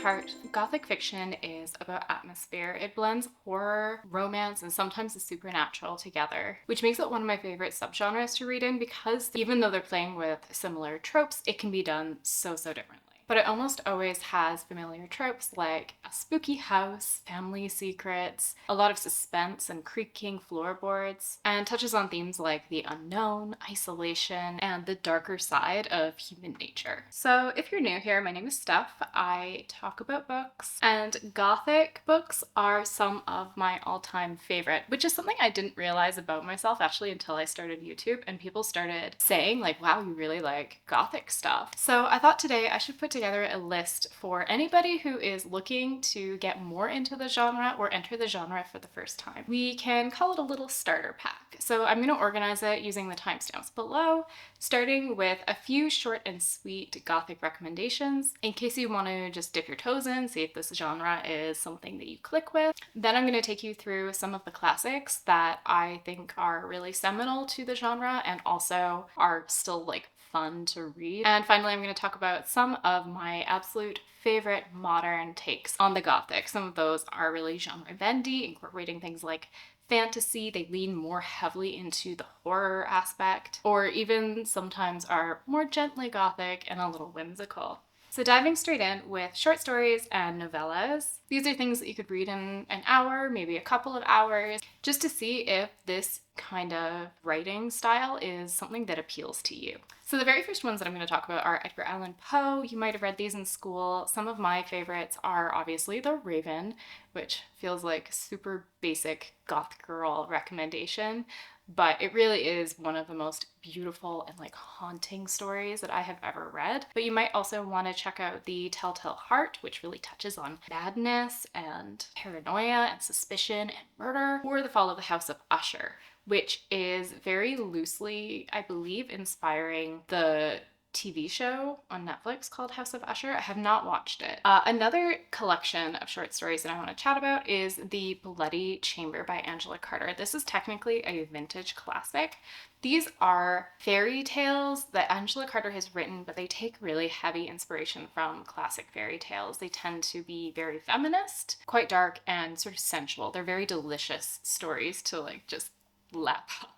heart, Gothic fiction is about atmosphere. It blends horror, romance, and sometimes the supernatural together, which makes it one of my favorite subgenres to read in because even though they're playing with similar tropes, it can be done so differently. But it almost always has familiar tropes like a spooky house, family secrets, a lot of suspense and creaking floorboards, and touches on themes like the unknown, isolation, and the darker side of human nature. So if you're new here, my name is Steph. I talk about books, and Gothic books are some of my all-time favorite, which is something I didn't realize about myself actually until I started YouTube and people started saying like, wow, you really like Gothic stuff. So I thought today I should put together a list for anybody who is looking to get more into the genre or enter the genre for the first time. We can call it a little starter pack. So I'm going to organize it using the timestamps below, starting with a few short and sweet Gothic recommendations in case you want to just dip your toes in, see if this genre is something that you click with. Then I'm going to take you through some of the classics that I think are really seminal to the genre and also are still like fun to read. And finally, I'm going to talk about some of my absolute favorite modern takes on the Gothic. Some of those are really genre bendy, incorporating things like fantasy. They lean more heavily into the horror aspect, or even sometimes are more gently Gothic and a little whimsical. So diving straight in with short stories and novellas. These are things that you could read in an hour, maybe a couple of hours, just to see if this kind of writing style is something that appeals to you. So the very first ones that I'm going to talk about are Edgar Allan Poe. You might have read these in school. Some of my favorites are obviously The Raven, which feels like a super basic goth girl recommendation, but it really is one of the most beautiful and like haunting stories that I have ever read. But you might also want to check out The Telltale Heart, which really touches on madness and paranoia and suspicion and murder, or The Fall of the House of Usher, which is very loosely, I believe, inspiring the TV show on Netflix called House of Usher. I have not watched it. Another collection of short stories that I want to chat about is The Bloody Chamber by Angela Carter. This is technically a vintage classic. These are fairy tales that Angela Carter has written, but they take really heavy inspiration from classic fairy tales. They tend to be very feminist, quite dark, and sort of sensual. They're very delicious stories to like just lap up.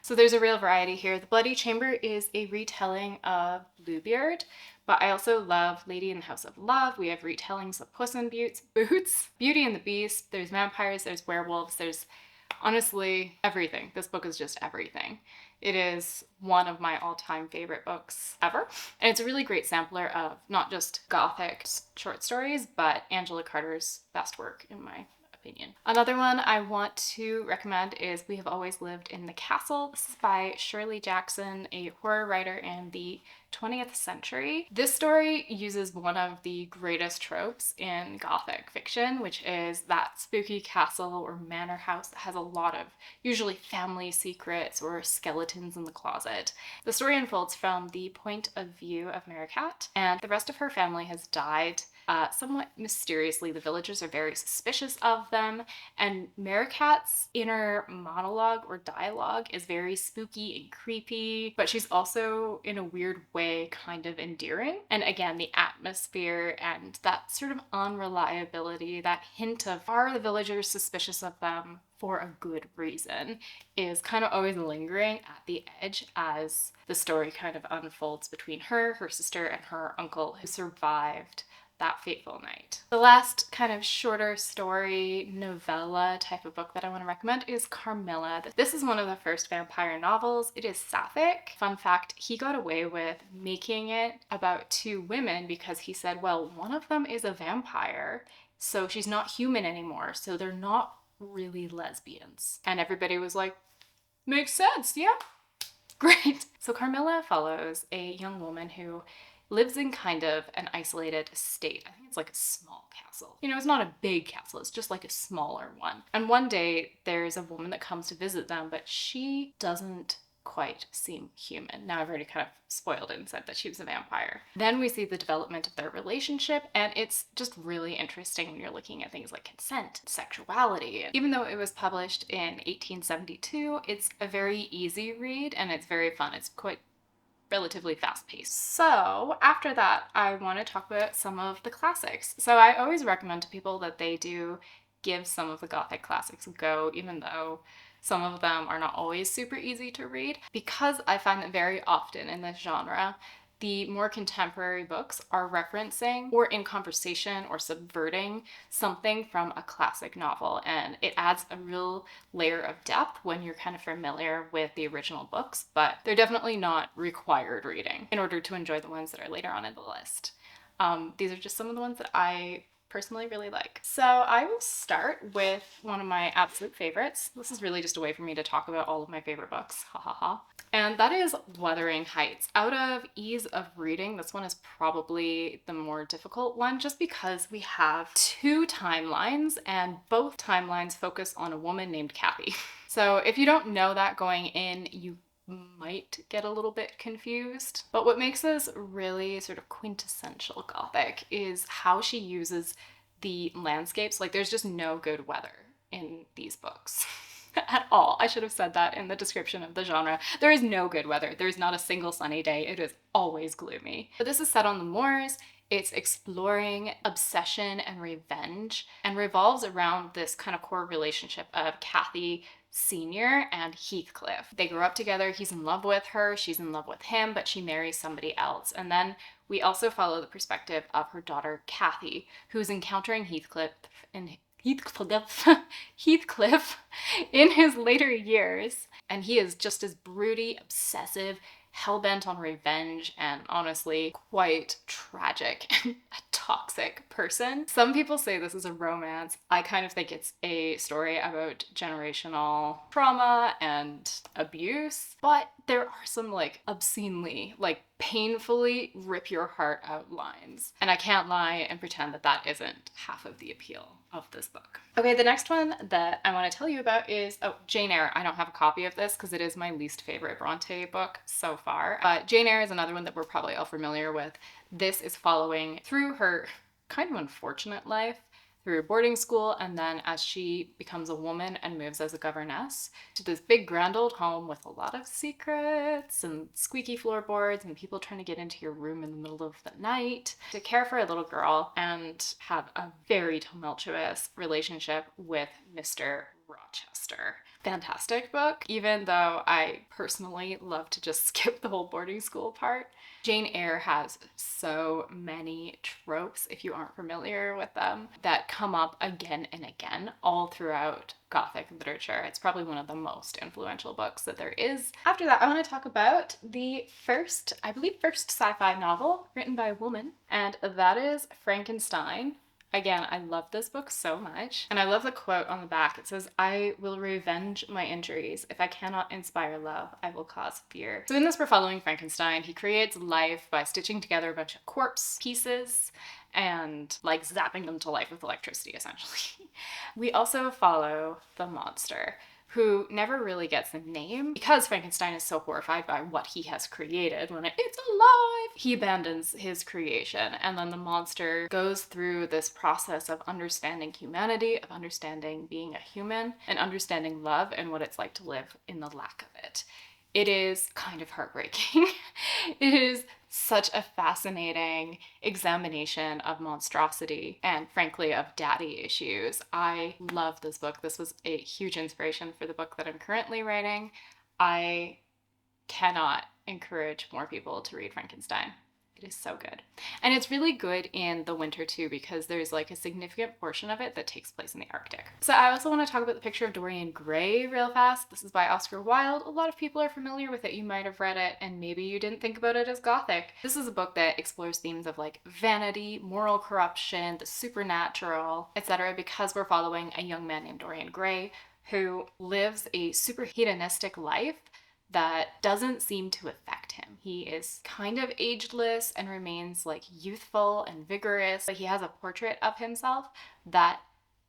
So there's a real variety here. The Bloody Chamber is a retelling of Bluebeard, but I also love Lady in the House of Love. We have retellings of Puss in Boots, Beauty and the Beast, there's vampires, there's werewolves, there's honestly everything. This book is just everything. It is one of my all-time favorite books ever. And it's a really great sampler of not just Gothic short stories, but Angela Carter's best work in my opinion. Another one I want to recommend is We Have Always Lived in the Castle. This is by Shirley Jackson, a horror writer in the 20th century. This story uses one of the greatest tropes in Gothic fiction, which is that spooky castle or manor house that has a lot of usually family secrets or skeletons in the closet. The story unfolds from the point of view of Maricat, and the rest of her family has died somewhat mysteriously. The villagers are very suspicious of them, and Maricat's inner monologue or dialogue is very spooky and creepy, but she's also, in a weird way, kind of endearing. And again, the atmosphere and that sort of unreliability, that hint of are the villagers suspicious of them for a good reason, is kind of always lingering at the edge as the story kind of unfolds between her, her sister, and her uncle who survived that fateful night. The last kind of shorter story novella type of book that I want to recommend is Carmilla. This is one of the first vampire novels. It is sapphic. Fun fact, he got away with making it about two women because he said, well, one of them is a vampire, so she's not human anymore, so they're not really lesbians. And everybody was like, makes sense, yeah, great. So Carmilla follows a young woman who lives in kind of an isolated estate. I think it's like a small castle. You know, it's not a big castle, it's just like a smaller one. And one day there's a woman that comes to visit them, but she doesn't quite seem human. Now I've already kind of spoiled it and said that she was a vampire. Then we see the development of their relationship, and it's just really interesting when you're looking at things like consent, sexuality. Even though it was published in 1872, it's a very easy read and it's very fun. It's quite relatively fast-paced. So after that, I want to talk about some of the classics. So I always recommend to people that they do give some of the Gothic classics a go, even though some of them are not always super easy to read, because I find that very often in this genre, the more contemporary books are referencing or in conversation or subverting something from a classic novel. And it adds a real layer of depth when you're kind of familiar with the original books, but they're definitely not required reading in order to enjoy the ones that are later on in the list. These are just some of the ones that I personally really like. So I will start with one of my absolute favorites. This is really just a way for me to talk about all of my favorite books. Ha ha ha. And that is Wuthering Heights. Out of ease of reading, this one is probably the more difficult one just because we have two timelines and both timelines focus on a woman named Kathy. So if you don't know that going in, you might get a little bit confused. But what makes this really sort of quintessential Gothic is how she uses the landscapes. Like there's just no good weather in these books. At all. I should have said that in the description of the genre. There is no good weather. There's not a single sunny day. It is always gloomy. But this is set on the moors. It's exploring obsession and revenge and revolves around this kind of core relationship of Kathy Sr. and Heathcliff. They grew up together. He's in love with her. She's in love with him, but she marries somebody else. And then we also follow the perspective of her daughter, Kathy, who's encountering Heathcliff in his later years, and he is just as broody, obsessive, hell-bent on revenge, and honestly quite tragic and a toxic person. Some people say this is a romance. I kind of think it's a story about generational trauma and abuse, but there are some like obscenely, like painfully rip your heart out lines. And I can't lie and pretend that that isn't half of the appeal of this book. Okay, the next one that I want to tell you about is, Jane Eyre. I don't have a copy of this because it is my least favorite Bronte book so far. But Jane Eyre is another one that we're probably all familiar with. This is following through her kind of unfortunate life, through boarding school, and then as she becomes a woman and moves as a governess to this big grand old home with a lot of secrets and squeaky floorboards and people trying to get into your room in the middle of the night to care for a little girl and have a very tumultuous relationship with Mr. Rochester. Fantastic book, even though I personally love to just skip the whole boarding school part. Jane Eyre has so many tropes, if you aren't familiar with them, that come up again and again all throughout Gothic literature. It's probably one of the most influential books that there is. After that, I want to talk about the first sci-fi novel written by a woman, and that is Frankenstein. Again, I love this book so much. And I love the quote on the back. It says, "I will revenge my injuries. If I cannot inspire love, I will cause fear." So in this, we're following Frankenstein. He creates life by stitching together a bunch of corpse pieces and like zapping them to life with electricity, essentially. We also follow the monster, who never really gets a name because Frankenstein is so horrified by what he has created. When it's alive, he abandons his creation, and then the monster goes through this process of understanding humanity, of understanding being a human, and understanding love and what it's like to live in the lack of it. It is kind of heartbreaking. It is such a fascinating examination of monstrosity and frankly of daddy issues. I love this book. This was a huge inspiration for the book that I'm currently writing. I cannot encourage more people to read Frankenstein. It is so good. And it's really good in the winter too, because there's like a significant portion of it that takes place in the Arctic. So I also want to talk about The Picture of Dorian Gray real fast. This is by Oscar Wilde. A lot of people are familiar with it. You might have read it and maybe you didn't think about it as Gothic. This is a book that explores themes of like vanity, moral corruption, the supernatural, etc. because we're following a young man named Dorian Gray who lives a super hedonistic life that doesn't seem to affect him. He is kind of ageless and remains like youthful and vigorous. But he has a portrait of himself that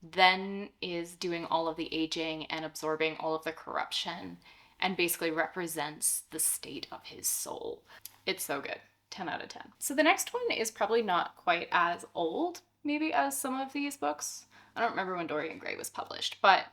then is doing all of the aging and absorbing all of the corruption and basically represents the state of his soul. It's so good. 10 out of 10. So the next one is probably not quite as old, maybe, as some of these books. I don't remember when Dorian Gray was published, but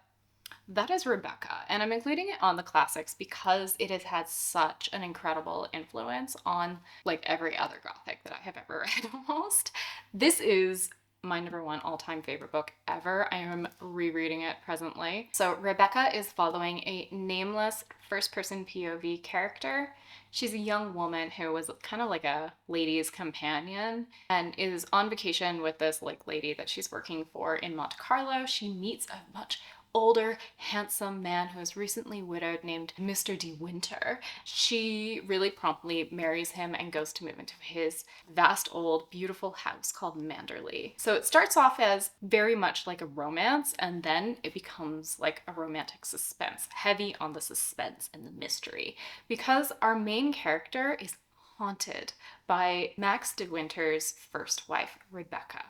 That is Rebecca, and I'm including it on the classics because it has had such an incredible influence on like every other Gothic that I have ever read almost. This is my number one all-time favorite book ever. I am rereading it presently. So Rebecca is following a nameless first-person POV character. She's a young woman who was kind of like a lady's companion and is on vacation with this like lady that she's working for in Monte Carlo. She meets a much older, handsome man who is recently widowed named Mr. De Winter. She really promptly marries him and goes to move into his vast, old, beautiful house called Manderley. So it starts off as very much like a romance, and then it becomes like a romantic suspense, heavy on the suspense and the mystery, because our main character is haunted by Max De Winter's first wife, Rebecca.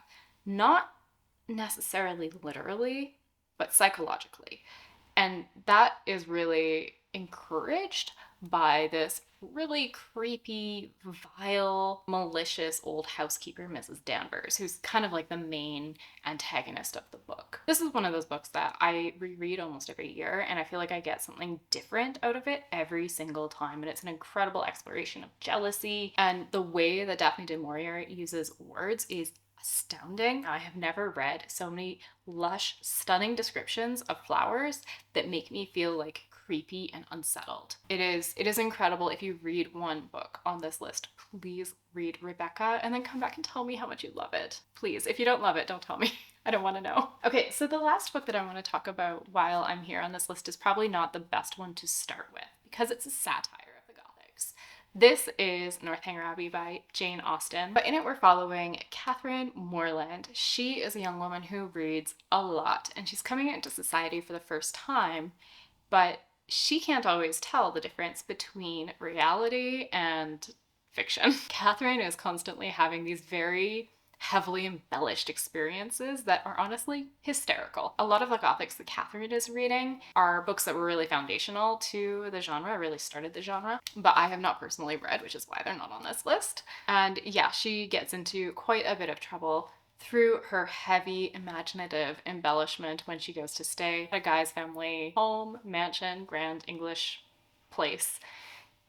Not necessarily literally, but psychologically. And that is really encouraged by this really creepy, vile, malicious old housekeeper, Mrs. Danvers, who's kind of like the main antagonist of the book. This is one of those books that I reread almost every year, and I feel like I get something different out of it every single time. And it's an incredible exploration of jealousy, and the way that Daphne du Maurier uses words is astounding. I have never read so many lush, stunning descriptions of flowers that make me feel like creepy and unsettled. It is incredible. If you read one book on this list, please read Rebecca and then come back and tell me how much you love it. Please, if you don't love it, don't tell me. I don't want to know. Okay, so the last book that I want to talk about while I'm here on this list is probably not the best one to start with because it's a satire. This is Northanger Abbey by Jane Austen, but in it we're following Catherine Morland. She is a young woman who reads a lot, and she's coming into society for the first time, but she can't always tell the difference between reality and fiction. Catherine is constantly having these very heavily embellished experiences that are honestly hysterical. A lot of the Gothics that Catherine is reading are books that were really foundational to the genre, really started the genre, but I have not personally read, which is why they're not on this list. And yeah, she gets into quite a bit of trouble through her heavy imaginative embellishment when she goes to stay at a guy's family home, mansion, grand English place.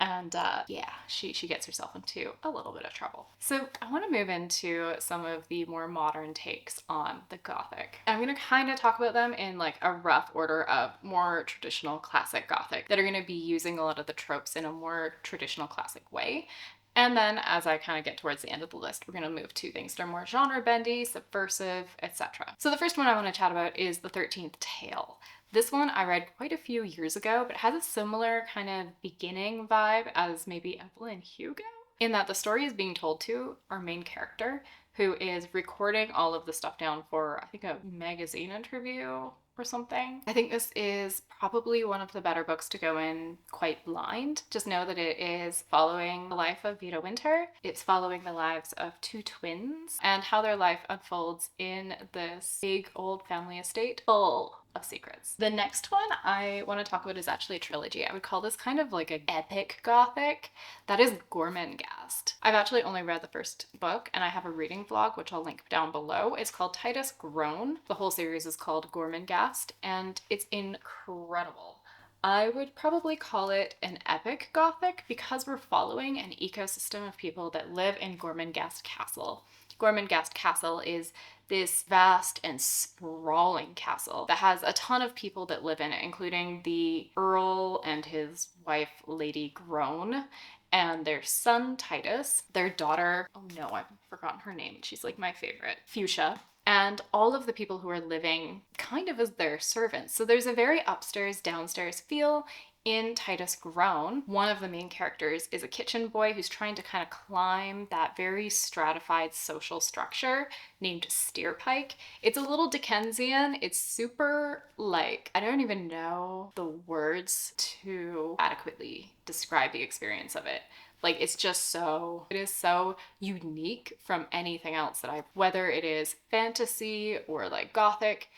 And yeah, she gets herself into a little bit of trouble. So I want to move into some of the more modern takes on the Gothic. I'm going to kind of talk about them in like a rough order of more traditional classic Gothic that are going to be using a lot of the tropes in a more traditional classic way. And then as I kind of get towards the end of the list, we're going to move to things that are more genre bendy, subversive, etc. So the first one I want to chat about is The 13th Tale. This one I read quite a few years ago, but it has a similar kind of beginning vibe as maybe Evelyn Hugo, in that the story is being told to our main character, who is recording all of the stuff down for, I think, a magazine interview or something. I think this is probably one of the better books to go in quite blind. Just know that it is following the life of Vita Winter. It's following the lives of two twins and how their life unfolds in this big old family estate full of secrets. The next one I want to talk about is actually a trilogy. I would call this kind of like an epic Gothic. That is Gormenghast. I've actually only read the first book, and I have a reading vlog, which I'll link down below. It's called Titus Groan. The whole series is called Gormenghast, and it's incredible. I would probably call it an epic Gothic because we're following an ecosystem of people that live in Gormenghast Castle. Gormenghast Castle is this vast and sprawling castle that has a ton of people that live in it, including the Earl and his wife, Lady Groan, and their son, Titus, their daughter, oh no, I've forgotten her name. She's like my favorite, Fuchsia, and all of the people who are living kind of as their servants. So there's a very upstairs, downstairs feel in Titus Groan. One of the main characters is a kitchen boy who's trying to kind of climb that very stratified social structure named Steerpike. It's a little Dickensian. It's super like, I don't even know the words to adequately describe the experience of it. Like, it's just so, it is so unique from anything else that whether it is fantasy or like Gothic,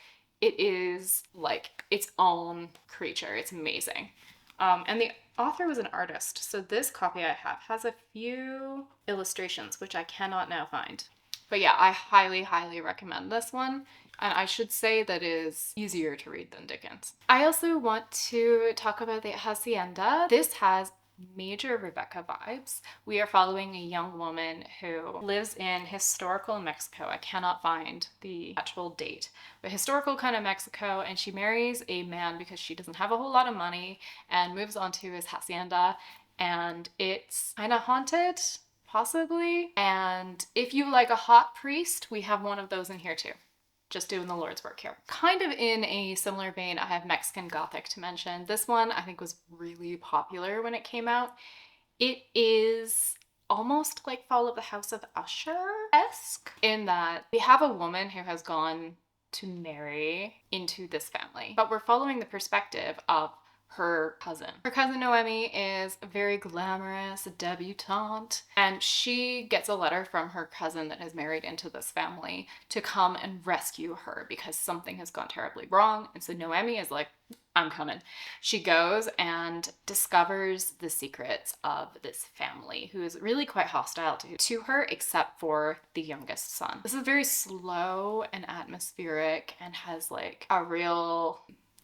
it is like its own creature. It's amazing. And the author was an artist, so this copy I have has a few illustrations, which I cannot now find. But yeah, I highly, highly recommend this one. And I should say that is easier to read than Dickens. I also want to talk about the Hacienda. This has major Rebecca vibes. We are following a young woman who lives in historical Mexico. I cannot find the actual date, but historical kind of Mexico, and she marries a man because she doesn't have a whole lot of money and moves on to his hacienda, and it's kind of haunted, possibly. And if you like a hot priest, we have one of those in here too. Just doing the Lord's work here. Kind of in a similar vein, I have Mexican Gothic to mention. This one I think was really popular when it came out. It is almost like Fall of the House of Usher-esque in that we have a woman who has gone to marry into this family, but we're following the perspective of her cousin. Her cousin Noemi is a very glamorous debutante, and she gets a letter from her cousin that has married into this family to come and rescue her because something has gone terribly wrong. And so Noemi is like, I'm coming. She goes and discovers the secrets of this family, who is really quite hostile to her, except for the youngest son. This is very slow and atmospheric and has like a real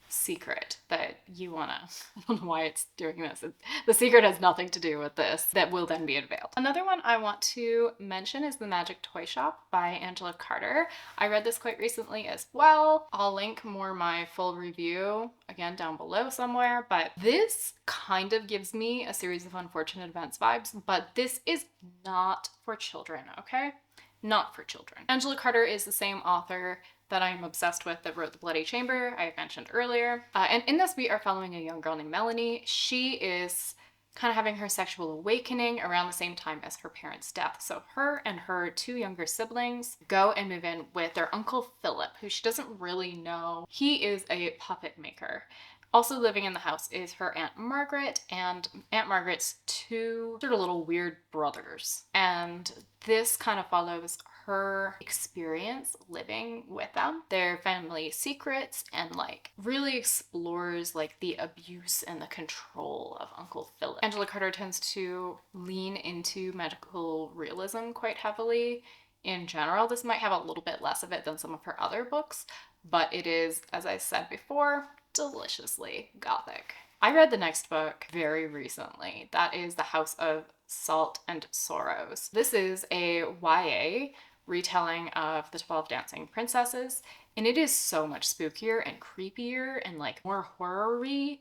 secret that you wanna, I don't know why it's doing this. The secret has nothing to do with this that will then be unveiled. Another one I want to mention is The Magic Toy Shop by Angela Carter. I read this quite recently as well. I'll link more my full review again down below somewhere, but this kind of gives me a series of unfortunate events vibes, but this is not for children, okay? Not for children. Angela Carter is the same author that I am obsessed with that wrote The Bloody Chamber, I mentioned earlier. And in this, we are following a young girl named Melanie. She is kind of having her sexual awakening around the same time as her parents' death. So her and her two younger siblings go and move in with their uncle Philip, who she doesn't really know. He is a puppet maker. Also living in the house is her Aunt Margaret and Aunt Margaret's two sort of little weird brothers. And this kind of follows her experience living with them, their family secrets, and like really explores like the abuse and the control of Uncle Philip. Angela Carter tends to lean into magical realism quite heavily. In general, this might have a little bit less of it than some of her other books, but it is, as I said before, deliciously Gothic. I read the next book very recently. That is The House of Salt and Sorrows. This is a YA retelling of The 12 Dancing Princesses, and it is so much spookier and creepier and like more horror-y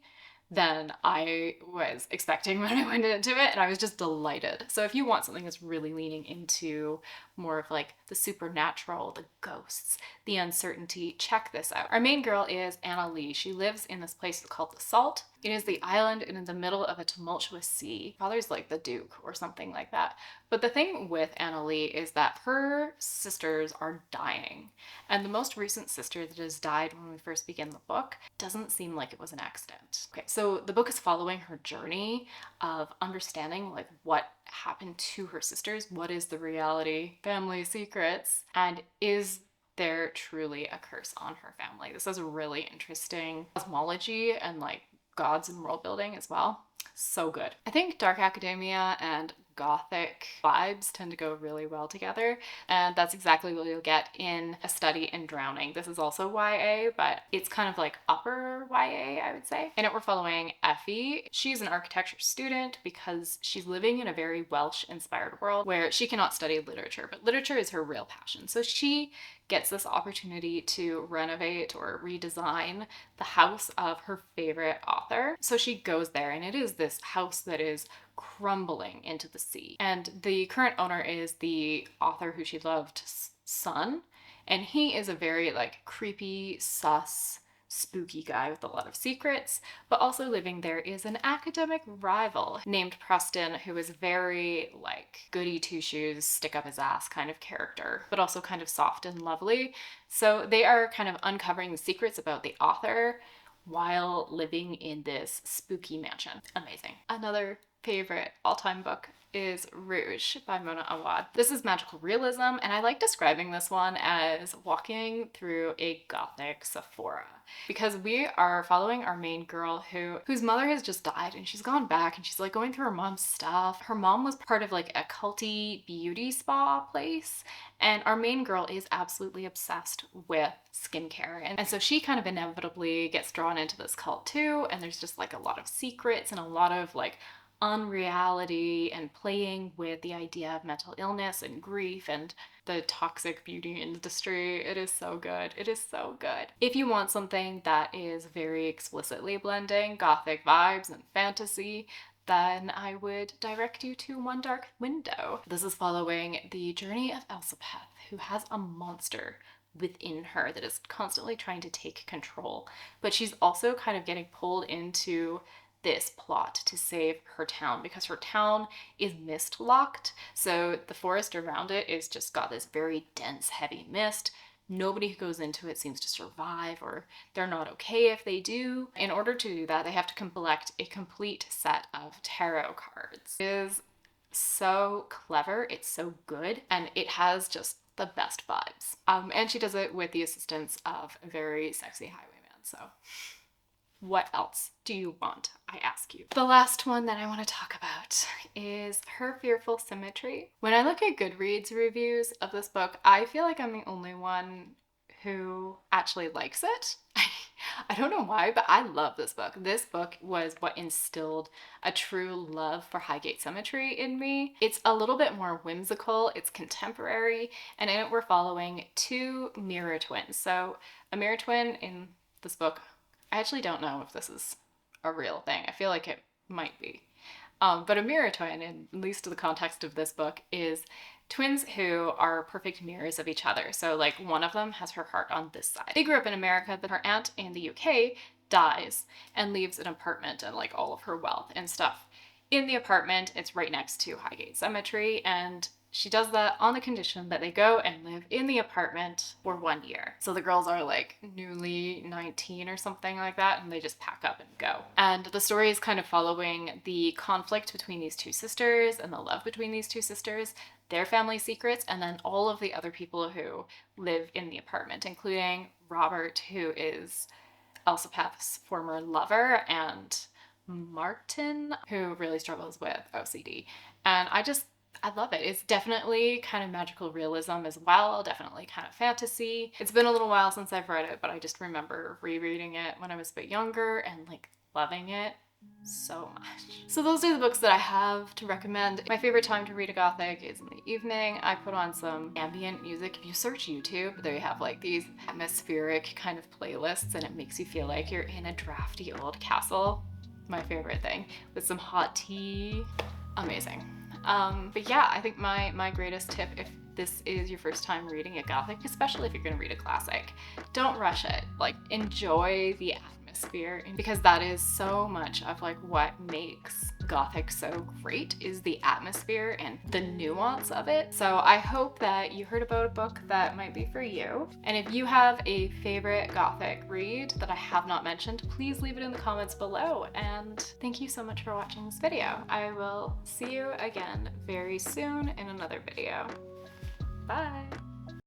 than I was expecting when I went into it, and I was just delighted. So if you want something that's really leaning into more of like the supernatural, the ghosts, the uncertainty, check this out. Our main girl is Anna Lee. She lives in this place called the Salt. It is the island and in the middle of a tumultuous sea. Father's like the Duke or something like that. But the thing with Anna Lee is that her sisters are dying. And the most recent sister that has died when we first begin the book doesn't seem like it was an accident. Okay, so the book is following her journey of understanding like what happened to her sisters, what is the reality, family secrets, and is there truly a curse on her family? This is a really interesting cosmology and like gods and world building as well. So good. I think dark academia and Gothic vibes tend to go really well together, and that's exactly what you'll get in A Study in Drowning. This is also YA, but it's kind of like upper YA, I would say. In it, we're following Effie. She's an architecture student because she's living in a very Welsh-inspired world where she cannot study literature, but literature is her real passion. So she gets this opportunity to renovate or redesign the house of her favorite author. So she goes there, and it is this house that is crumbling into the sea. And the current owner is the author who she loved's son, and he is a very like creepy, sus, spooky guy with a lot of secrets. But also living there is an academic rival named Preston, who is very like goody two shoes, stick up his ass kind of character, but also kind of soft and lovely. So they are kind of uncovering the secrets about the author while living in this spooky mansion. Amazing. Another favorite all-time book is Rouge by Mona Awad. This is magical realism, and I like describing this one as walking through a Gothic Sephora, because we are following our main girl whose mother has just died, and she's gone back and she's like going through her mom's stuff. Her mom was part of like a culty beauty spa place, and our main girl is absolutely obsessed with skincare. And so she kind of inevitably gets drawn into this cult too, and there's just like a lot of secrets and a lot of like unreality and playing with the idea of mental illness and grief and the toxic beauty industry. It is so good. It is so good. If you want something that is very explicitly blending Gothic vibes and fantasy, then I would direct you to One Dark Window. This is following the journey of Elspeth, who has a monster within her that is constantly trying to take control, but she's also kind of getting pulled into this plot to save her town because her town is mist locked. So the forest around it is just got this very dense, heavy mist. Nobody who goes into it seems to survive, or they're not okay if they do. In order to do that, they have to collect a complete set of tarot cards. It is so clever, it's so good, and it has just the best vibes. And she does it with the assistance of a very sexy highwayman, so what else do you want, I ask you? The last one that I want to talk about is Her Fearful Symmetry. When I look at Goodreads reviews of this book, I feel like I'm the only one who actually likes it. I don't know why, but I love this book. This book was what instilled a true love for Highgate Cemetery in me. It's a little bit more whimsical, it's contemporary, and in it we're following two mirror twins. So a mirror twin in this book, I actually don't know if this is a real thing. I feel like it might be. But a mirror twin, in at least to the context of this book, is twins who are perfect mirrors of each other. So like one of them has her heart on this side. They grew up in America, but her aunt in the UK dies and leaves an apartment and like all of her wealth and stuff in the apartment. It's right next to Highgate Cemetery, and she does that on the condition that they go and live in the apartment for 1 year. So the girls are like newly 19 or something like that, and they just pack up and go. And the story is kind of following the conflict between these two sisters and the love between these two sisters, their family secrets, and then all of the other people who live in the apartment, including Robert, who is Elspeth's former lover, and Martin, who really struggles with OCD. And I love it. It's definitely kind of magical realism as well, definitely kind of fantasy. It's been a little while since I've read it, but I just remember rereading it when I was a bit younger and like loving it so much. So those are the books that I have to recommend. My favorite time to read a Gothic is in the evening. I put on some ambient music. If you search YouTube, they have like these atmospheric kind of playlists, and it makes you feel like you're in a drafty old castle. My favorite thing, with some hot tea. Amazing. But yeah, I think my greatest tip, if this is your first time reading a Gothic, especially if you're gonna read a classic, don't rush it. Like, enjoy the atmosphere, because that is so much of like what makes Gothic so great, is the atmosphere and the nuance of it. So I hope that you heard about a book that might be for you. And if you have a favorite Gothic read that I have not mentioned, please leave it in the comments below. And thank you so much for watching this video. I will see you again very soon in another video. Bye!